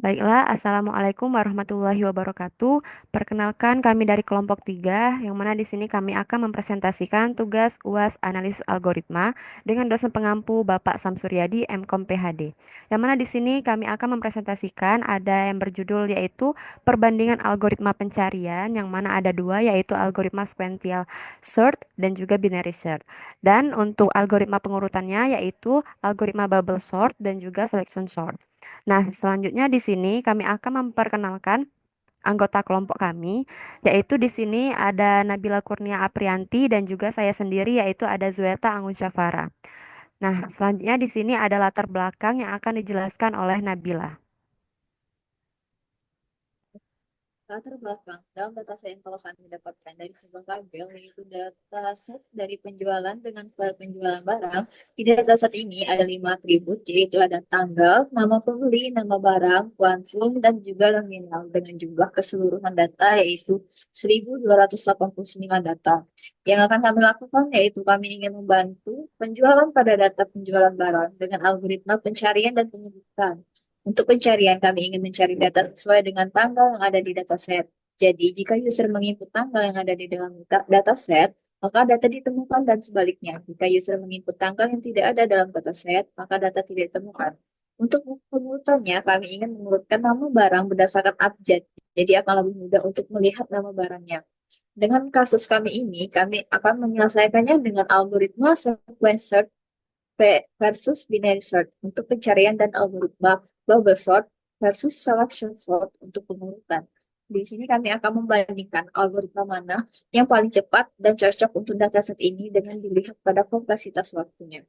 Baiklah, Assalamualaikum warahmatullahi wabarakatuh. Perkenalkan kami dari kelompok 3, yang mana di sini kami akan mempresentasikan tugas UAS analisis algoritma dengan dosen pengampu Bapak Samsuryadi MKom PhD. Yang mana di sini kami akan mempresentasikan ada yang berjudul yaitu perbandingan algoritma pencarian, yang mana ada dua yaitu algoritma sequential sort dan juga binary search. Dan untuk algoritma pengurutannya yaitu algoritma bubble sort dan juga selection sort. Nah, selanjutnya di sini kami akan memperkenalkan anggota kelompok kami, yaitu di sini ada Nabila Kurnia Aprianti dan juga saya sendiri yaitu ada Zueta Anggun Syafara. Nah, selanjutnya di sini ada latar belakang yang akan dijelaskan oleh Nabila. Latar belakang dalam data set yang telah kami dapatkan dari sebuah tabel yaitu data set dari penjualan dengan file penjualan barang. Di data set ini ada 5 atribut, yaitu ada tanggal, nama pembeli, nama barang, kuantum, dan juga nominal dengan jumlah keseluruhan data yaitu 1.289 data. Yang akan kami lakukan yaitu kami ingin membantu penjualan pada data penjualan barang dengan algoritma pencarian dan penyebutan. Untuk pencarian, kami ingin mencari data sesuai dengan tanggal yang ada di dataset. Jadi, jika user menginput tanggal yang ada di dalam dataset, maka data ditemukan dan sebaliknya. Jika user menginput tanggal yang tidak ada dalam dataset, maka data tidak ditemukan. Untuk pengurutannya, kami ingin mengurutkan nama barang berdasarkan abjad. Jadi akan lebih mudah untuk melihat nama barangnya. Dengan kasus kami ini, kami akan menyelesaikannya dengan algoritma sequence search versus binary search untuk pencarian dan algoritma bubble sort versus selection sort untuk pengurutan. Di sini kami akan membandingkan algoritma mana yang paling cepat dan cocok untuk dataset ini dengan dilihat pada kompleksitas waktunya.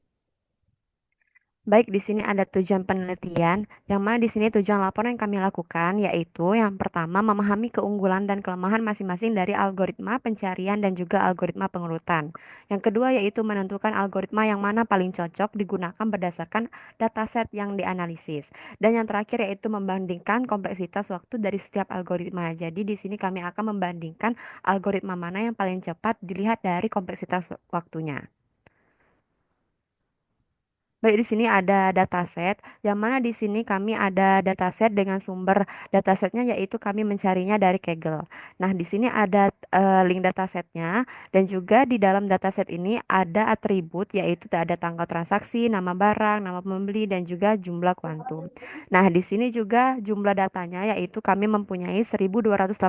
Baik, di sini ada tujuan penelitian, yang mana di sini tujuan laporan yang kami lakukan yaitu yang pertama memahami keunggulan dan kelemahan masing-masing dari algoritma pencarian dan juga algoritma pengurutan. Yang kedua yaitu menentukan algoritma yang mana paling cocok digunakan berdasarkan dataset yang dianalisis. Dan yang terakhir yaitu membandingkan kompleksitas waktu dari setiap algoritma. Jadi di sini kami akan membandingkan algoritma mana yang paling cepat dilihat dari kompleksitas waktunya. Baik, di sini ada dataset, yang mana di sini kami ada dataset dengan sumber datasetnya yaitu kami mencarinya dari Kaggle. Nah, di sini ada link datasetnya dan juga di dalam dataset ini ada atribut yaitu ada tanggal transaksi, nama barang, nama pembeli dan juga jumlah kuantum. Nah, di sini juga jumlah datanya yaitu kami mempunyai 1.289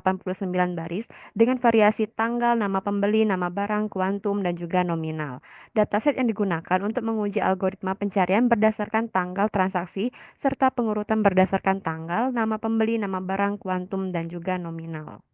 baris dengan variasi tanggal, nama pembeli, nama barang, kuantum dan juga nominal. Dataset yang digunakan untuk menguji algoritma pencarian berdasarkan tanggal transaksi serta pengurutan berdasarkan tanggal, nama pembeli, nama barang, kuantum, dan juga nominal.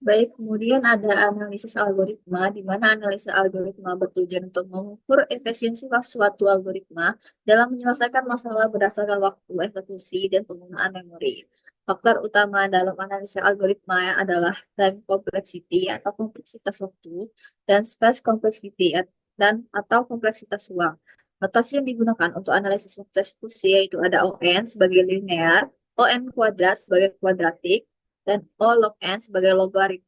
Baik, kemudian ada analisis algoritma, di mana analisis algoritma bertujuan untuk mengukur efisiensi suatu algoritma dalam menyelesaikan masalah berdasarkan waktu eksekusi dan penggunaan memori. Faktor utama dalam analisis algoritma adalah time complexity atau kompleksitas waktu dan space complexity dan atau kompleksitas ruang. Notasi yang digunakan untuk analisis waktu eksekusi yaitu ada ON sebagai linear, ON kuadrat sebagai kuadratik, dan O log n sebagai logaritma.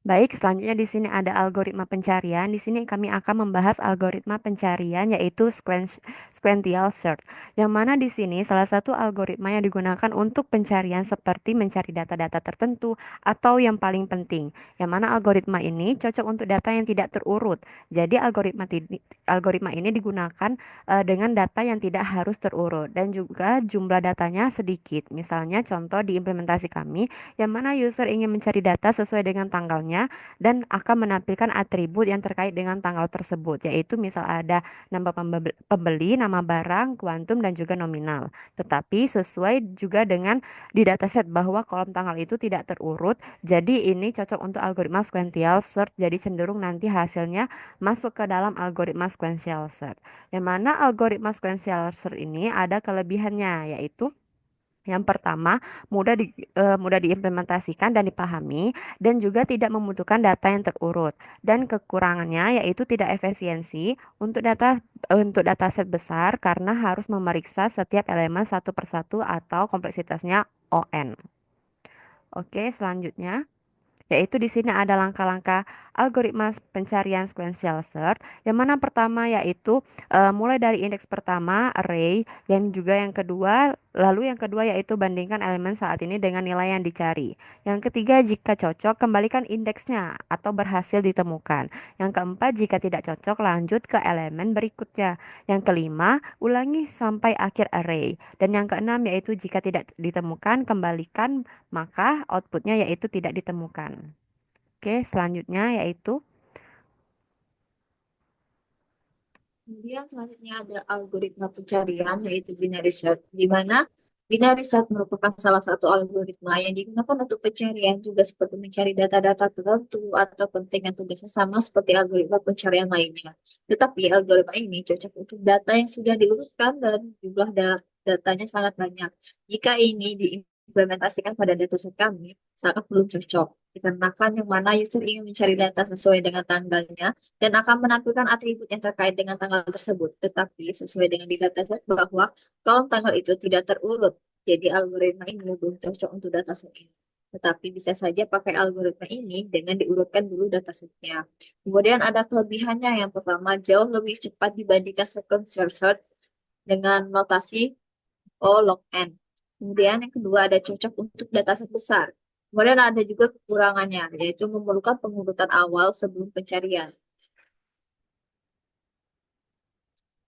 Baik, selanjutnya di sini ada algoritma pencarian. Di sini kami akan membahas algoritma pencarian yaitu sequential search. Yang mana di sini salah satu algoritma yang digunakan untuk pencarian seperti mencari data-data tertentu atau yang paling penting. Yang mana algoritma ini cocok untuk data yang tidak terurut. Jadi algoritma ini digunakan dengan data yang tidak harus terurut dan juga jumlah datanya sedikit. Misalnya contoh di implementasi kami yang mana user ingin mencari data sesuai dengan tanggalnya dan akan menampilkan atribut yang terkait dengan tanggal tersebut, yaitu misal ada nama pembeli, nama barang, kuantum, dan juga nominal. Tetapi sesuai juga dengan di dataset bahwa kolom tanggal itu tidak terurut, jadi ini cocok untuk algoritma sequential search, jadi cenderung nanti hasilnya masuk ke dalam algoritma sequential search. Yang mana algoritma sequential search ini ada kelebihannya, yaitu yang pertama, mudah diimplementasikan dan dipahami dan juga tidak membutuhkan data yang terurut. Dan kekurangannya yaitu tidak efisiensi untuk dataset besar karena harus memeriksa setiap elemen satu persatu atau kompleksitasnya ON. Oke, selanjutnya. Yaitu di sini ada langkah-langkah algoritma pencarian sequential search, yang mana pertama yaitu mulai dari indeks pertama array, yang juga yang kedua, lalu yang kedua yaitu bandingkan elemen saat ini dengan nilai yang dicari. Yang ketiga, jika cocok, kembalikan indeksnya atau berhasil ditemukan. Yang keempat, jika tidak cocok, lanjut ke elemen berikutnya. Yang kelima, ulangi sampai akhir array. Dan yang keenam yaitu jika tidak ditemukan, kembalikan, maka outputnya yaitu tidak ditemukan. Oke, selanjutnya yaitu Kemudian selanjutnya ada algoritma pencarian yaitu binary search, di mana binary search merupakan salah satu algoritma yang digunakan untuk pencarian juga seperti mencari data-data tertentu atau penting tugasnya sama seperti algoritma pencarian lainnya. Tetapi algoritma ini cocok untuk data yang sudah diurutkan dan jumlah datanya sangat banyak. Jika ini diimplementasikan pada dataset kami, sangat belum cocok. Dikarenakan yang mana user ingin mencari data sesuai dengan tanggalnya, dan akan menampilkan atribut yang terkait dengan tanggal tersebut. Tetapi sesuai dengan di dataset bahwa kolom tanggal itu tidak terurut. Jadi algoritma ini belum cocok untuk dataset ini. Tetapi bisa saja pakai algoritma ini dengan diurutkan dulu datasetnya. Kemudian ada kelebihannya. Yang pertama, jauh lebih cepat dibandingkan sequential search dengan notasi O log n. Kemudian yang kedua ada cocok untuk dataset besar. Kemudian ada juga kekurangannya, yaitu memerlukan pengurutan awal sebelum pencarian.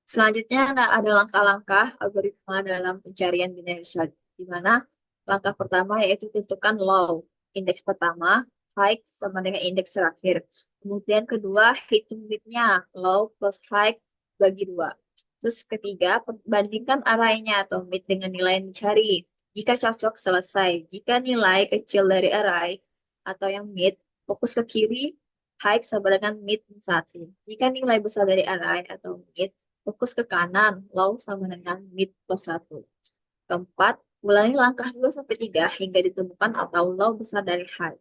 Selanjutnya ada langkah-langkah algoritma dalam pencarian binary search, di mana langkah pertama yaitu tentukan low, indeks pertama, high sama dengan indeks terakhir. Kemudian kedua, hitung bitnya, low plus high bagi dua. Terus ketiga, bandingkan arraynya atau bit dengan nilai yang dicari. Jika cocok, selesai. Jika nilai kecil dari array atau yang mid, fokus ke kiri, high sama dengan mid satu. Jika nilai besar dari array atau mid, fokus ke kanan, low sama dengan mid plus satu. Keempat, ulangi langkah 2 sampai 3 hingga ditemukan atau low besar dari high.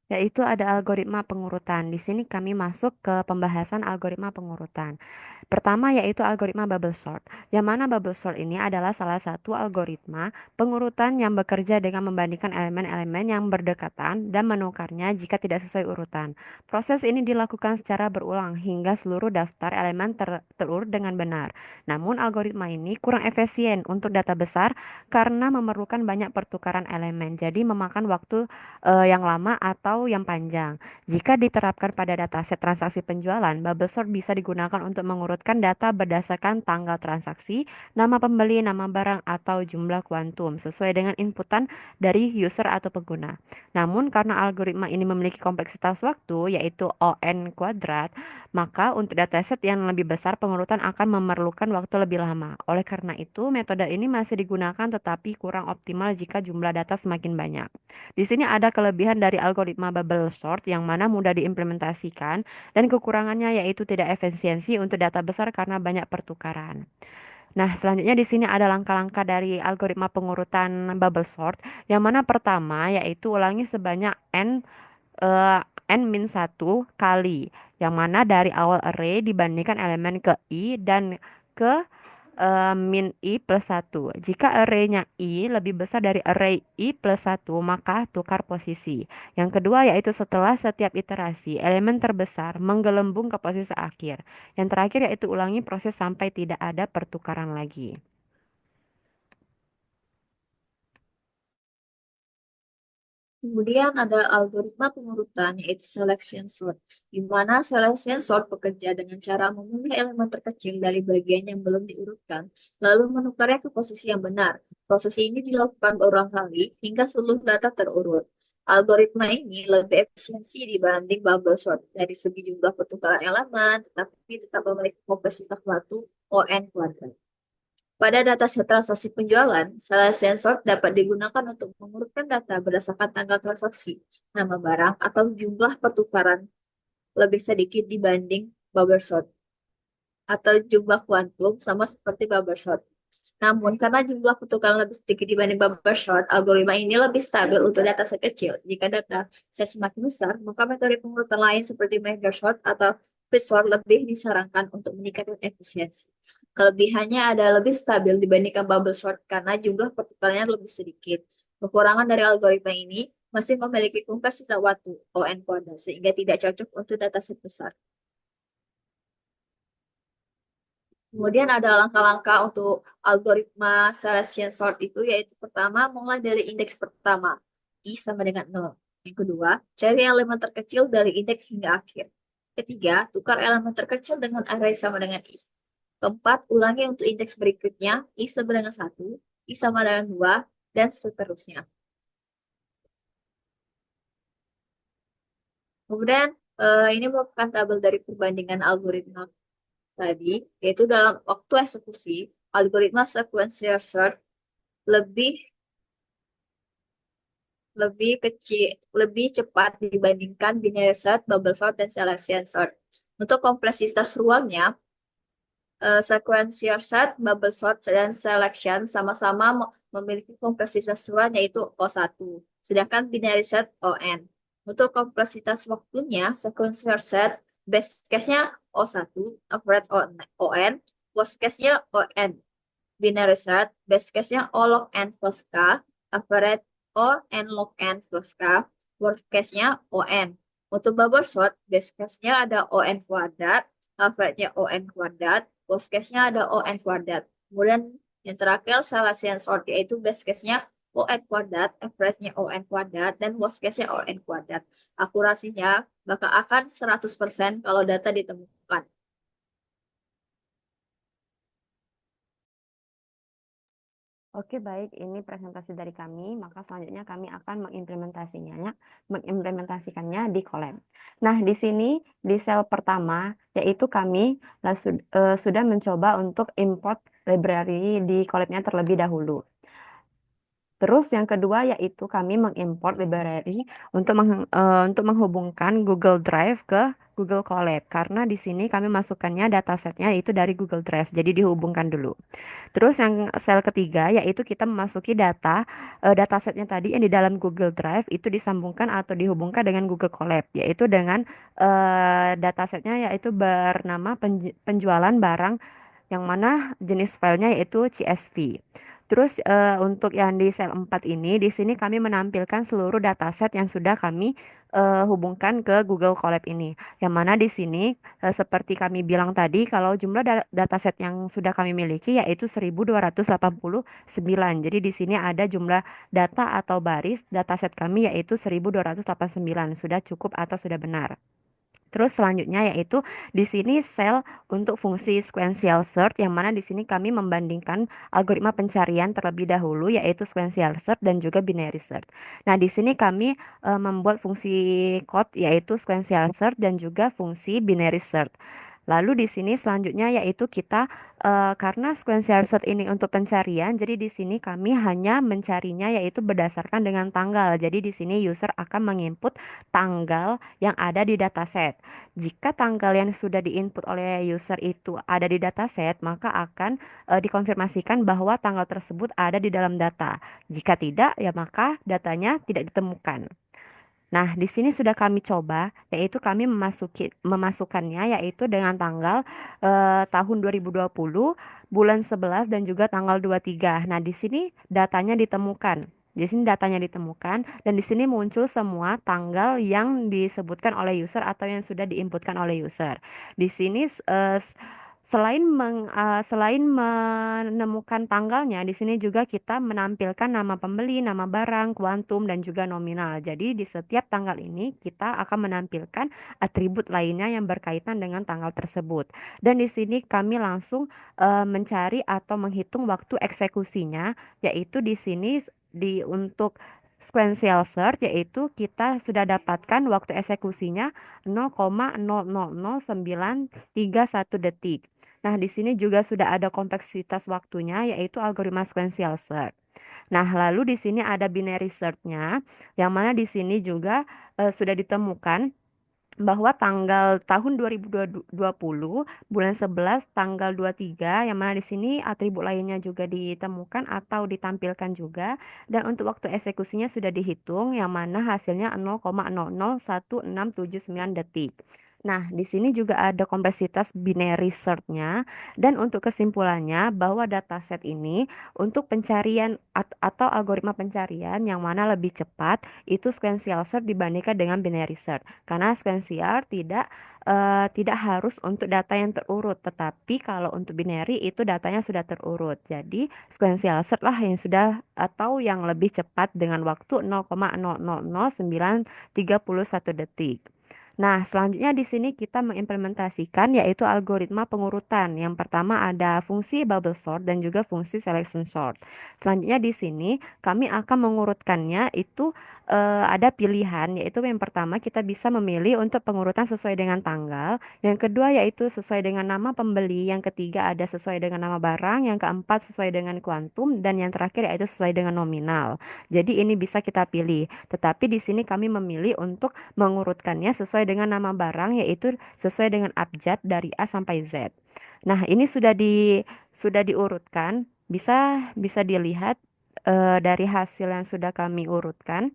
yaitu ada algoritma pengurutan. Di sini kami masuk ke pembahasan algoritma pengurutan. Pertama yaitu algoritma bubble sort, yang mana bubble sort ini adalah salah satu algoritma pengurutan yang bekerja dengan membandingkan elemen-elemen yang berdekatan dan menukarnya jika tidak sesuai urutan. Proses ini dilakukan secara berulang hingga seluruh daftar elemen terurut dengan benar. Namun algoritma ini kurang efisien untuk data besar karena memerlukan banyak pertukaran elemen, jadi memakan waktu yang lama atau yang panjang. Jika diterapkan pada dataset transaksi penjualan, bubble sort bisa digunakan untuk mengurutkan data berdasarkan tanggal transaksi, nama pembeli, nama barang, atau jumlah kuantum sesuai dengan inputan dari user atau pengguna. Namun karena algoritma ini memiliki kompleksitas waktu yaitu O(n kuadrat), maka untuk dataset yang lebih besar pengurutan akan memerlukan waktu lebih lama. Oleh karena itu, metode ini masih digunakan tetapi kurang optimal jika jumlah data semakin banyak. Di sini ada kelebihan dari algoritma bubble sort yang mana mudah diimplementasikan dan kekurangannya yaitu tidak efisiensi untuk data besar karena banyak pertukaran. Nah, selanjutnya di sini ada langkah-langkah dari algoritma pengurutan bubble sort yang mana pertama yaitu ulangi sebanyak eh, n-1 kali, yang mana dari awal array dibandingkan elemen ke i dan ke min i plus satu. Jika arraynya i lebih besar dari array i plus satu, maka tukar posisi. Yang kedua yaitu setelah setiap iterasi, elemen terbesar menggelembung ke posisi akhir. Yang terakhir yaitu ulangi proses sampai tidak ada pertukaran lagi. Kemudian ada algoritma pengurutan yaitu selection sort, di mana selection sort bekerja dengan cara memilih elemen terkecil dari bagian yang belum diurutkan, lalu menukarnya ke posisi yang benar. Proses ini dilakukan berulang kali hingga seluruh data terurut. Algoritma ini lebih efisiensi dibanding bubble sort dari segi jumlah pertukaran elemen, tetapi tetap memiliki kompleksitas waktu O(n kuadrat). Pada data set transaksi penjualan, salah sensor dapat digunakan untuk mengurutkan data berdasarkan tanggal transaksi, nama barang, atau jumlah pertukaran lebih sedikit dibanding bubble sort, atau jumlah kuantum sama seperti bubble sort. Namun, karena jumlah pertukaran lebih sedikit dibanding bubble sort, algoritma ini lebih stabil untuk data set kecil. Jika data set semakin besar, maka metode pengurutan lain seperti merge sort atau fit sort lebih disarankan untuk meningkatkan efisiensi. Kelebihannya ada lebih stabil dibandingkan bubble sort karena jumlah pertukarannya lebih sedikit. Kekurangan dari algoritma ini masih memiliki kompleksitas waktu (ON kuadrat) sehingga tidak cocok untuk dataset besar. Kemudian ada langkah-langkah untuk algoritma Selesnya sort itu, yaitu pertama, mulai dari indeks pertama, I sama dengan 0. Yang kedua, cari elemen terkecil dari indeks hingga akhir. Ketiga, tukar elemen terkecil dengan array sama dengan I. Keempat, ulangi untuk indeks berikutnya, I sama dengan 1, I sama dengan 2, dan seterusnya. Kemudian, ini merupakan tabel dari perbandingan algoritma tadi, yaitu dalam waktu eksekusi, algoritma sequential search lebih lebih kecil, lebih cepat dibandingkan binary search, bubble sort, dan selection sort. Untuk kompleksitas ruangnya, sequential search, bubble sort, dan selection sama-sama memiliki kompleksitas ruang yaitu O1, sedangkan binary search ON. Untuk kompleksitas waktunya, sequential search base case-nya O1, average ON, worst case-nya ON. Binary search, base case-nya O log n plus K, average O n log n plus K, worst case-nya ON. Untuk bubble sort, base case-nya ada ON kuadrat, average-nya ON kuadrat, worst case-nya ada ON kuadrat. Kemudian yang terakhir, Salesian sort, yaitu base case-nya ON kuadrat, average-nya ON kuadrat, dan worst case-nya ON kuadrat. Akurasinya bakal akan 100% kalau data ditemukan. Oke, baik. Ini presentasi dari kami. Maka selanjutnya kami akan mengimplementasikannya di Colab. Nah, di sini di sel pertama, yaitu kami sudah mencoba untuk import library di Colab-nya terlebih dahulu. Terus yang kedua yaitu kami mengimport library untuk menghubungkan Google Drive ke Google Colab karena di sini kami masukkannya datasetnya itu dari Google Drive. Jadi dihubungkan dulu. Terus yang sel ketiga yaitu kita memasuki datasetnya tadi yang di dalam Google Drive itu disambungkan atau dihubungkan dengan Google Colab yaitu dengan datasetnya yaitu bernama penjualan barang yang mana jenis filenya yaitu CSV. Terus untuk yang di sel 4 ini, di sini kami menampilkan seluruh dataset yang sudah kami hubungkan ke Google Colab ini. Yang mana di sini seperti kami bilang tadi, kalau jumlah dataset yang sudah kami miliki yaitu 1289. Jadi di sini ada jumlah data atau baris dataset kami yaitu 1289. Sudah cukup atau sudah benar. Terus selanjutnya yaitu di sini sel untuk fungsi sequential search yang mana di sini kami membandingkan algoritma pencarian terlebih dahulu yaitu sequential search dan juga binary search. Nah, di sini kami membuat fungsi code yaitu sequential search dan juga fungsi binary search. Lalu di sini selanjutnya yaitu kita karena sequential search ini untuk pencarian, jadi di sini kami hanya mencarinya yaitu berdasarkan dengan tanggal. Jadi di sini user akan menginput tanggal yang ada di dataset. Jika tanggal yang sudah diinput oleh user itu ada di dataset, maka akan dikonfirmasikan bahwa tanggal tersebut ada di dalam data. Jika tidak, ya maka datanya tidak ditemukan. Nah, di sini sudah kami coba, yaitu kami memasukkannya, yaitu dengan tanggal tahun 2020, bulan 11, dan juga tanggal 23. Nah, di sini datanya ditemukan. Di sini datanya ditemukan, dan di sini muncul semua tanggal yang disebutkan oleh user atau yang sudah diinputkan oleh user. Di sini selain menemukan tanggalnya, di sini juga kita menampilkan nama pembeli, nama barang, kuantum, dan juga nominal. Jadi di setiap tanggal ini kita akan menampilkan atribut lainnya yang berkaitan dengan tanggal tersebut. Dan di sini kami langsung mencari atau menghitung waktu eksekusinya, yaitu di sini untuk sequential search yaitu kita sudah dapatkan waktu eksekusinya 0,000931 detik. Nah, di sini juga sudah ada kompleksitas waktunya, yaitu algoritma sequential search. Nah, lalu di sini ada binary search-nya, yang mana di sini juga sudah ditemukan bahwa tanggal tahun 2020 bulan 11 tanggal 23 yang mana di sini atribut lainnya juga ditemukan atau ditampilkan juga dan untuk waktu eksekusinya sudah dihitung yang mana hasilnya 0,001679 detik. Nah, di sini juga ada kompleksitas binary search-nya dan untuk kesimpulannya bahwa dataset ini untuk pencarian atau algoritma pencarian yang mana lebih cepat itu sequential search dibandingkan dengan binary search. Karena sequential tidak harus untuk data yang terurut, tetapi kalau untuk binary itu datanya sudah terurut. Jadi, sequential search lah yang sudah atau yang lebih cepat dengan waktu 0,000931 detik. Nah, selanjutnya di sini kita mengimplementasikan yaitu algoritma pengurutan. Yang pertama ada fungsi bubble sort dan juga fungsi selection sort. Selanjutnya di sini kami akan mengurutkannya itu ada pilihan yaitu yang pertama kita bisa memilih untuk pengurutan sesuai dengan tanggal, yang kedua yaitu sesuai dengan nama pembeli, yang ketiga ada sesuai dengan nama barang, yang keempat sesuai dengan kuantum dan yang terakhir yaitu sesuai dengan nominal. Jadi ini bisa kita pilih. Tetapi di sini kami memilih untuk mengurutkannya sesuai dengan nama barang yaitu sesuai dengan abjad dari A sampai Z. Nah, ini sudah diurutkan, bisa bisa dilihat dari hasil yang sudah kami urutkan.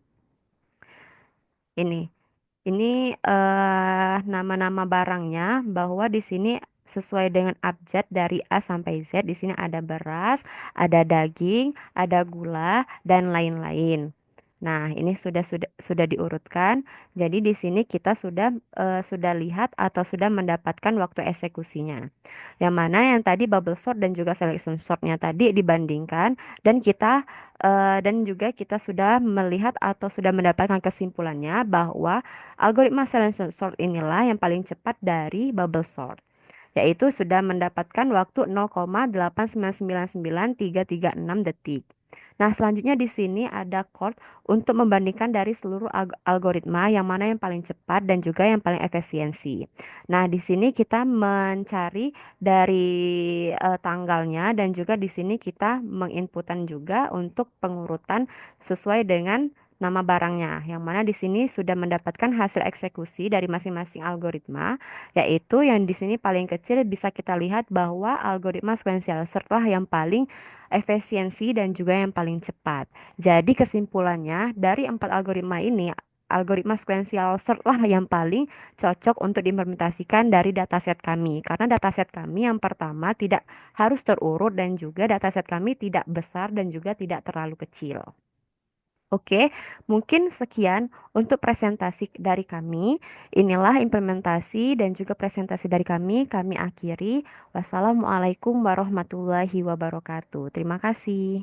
Ini nama-nama barangnya bahwa di sini sesuai dengan abjad dari A sampai Z. Di sini ada beras, ada daging, ada gula dan lain-lain. Nah, ini sudah diurutkan. Jadi di sini kita sudah lihat atau sudah mendapatkan waktu eksekusinya. Yang mana yang tadi bubble sort dan juga selection sortnya tadi dibandingkan dan dan juga kita sudah melihat atau sudah mendapatkan kesimpulannya bahwa algoritma selection sort inilah yang paling cepat dari bubble sort, yaitu sudah mendapatkan waktu 0,8999336 detik. Nah, selanjutnya di sini ada chord untuk membandingkan dari seluruh algoritma yang mana yang paling cepat dan juga yang paling efisiensi. Nah, di sini kita mencari dari tanggalnya dan juga di sini kita menginputan juga untuk pengurutan sesuai dengan nama barangnya, yang mana di sini sudah mendapatkan hasil eksekusi dari masing-masing algoritma, yaitu yang di sini paling kecil bisa kita lihat bahwa algoritma sequential search lah yang paling efisiensi dan juga yang paling cepat. Jadi kesimpulannya dari empat algoritma ini, algoritma sequential search lah yang paling cocok untuk diimplementasikan dari dataset kami. Karena dataset kami yang pertama tidak harus terurut dan juga dataset kami tidak besar dan juga tidak terlalu kecil. Oke, mungkin sekian untuk presentasi dari kami. Inilah implementasi dan juga presentasi dari kami. Kami akhiri. Wassalamualaikum warahmatullahi wabarakatuh. Terima kasih.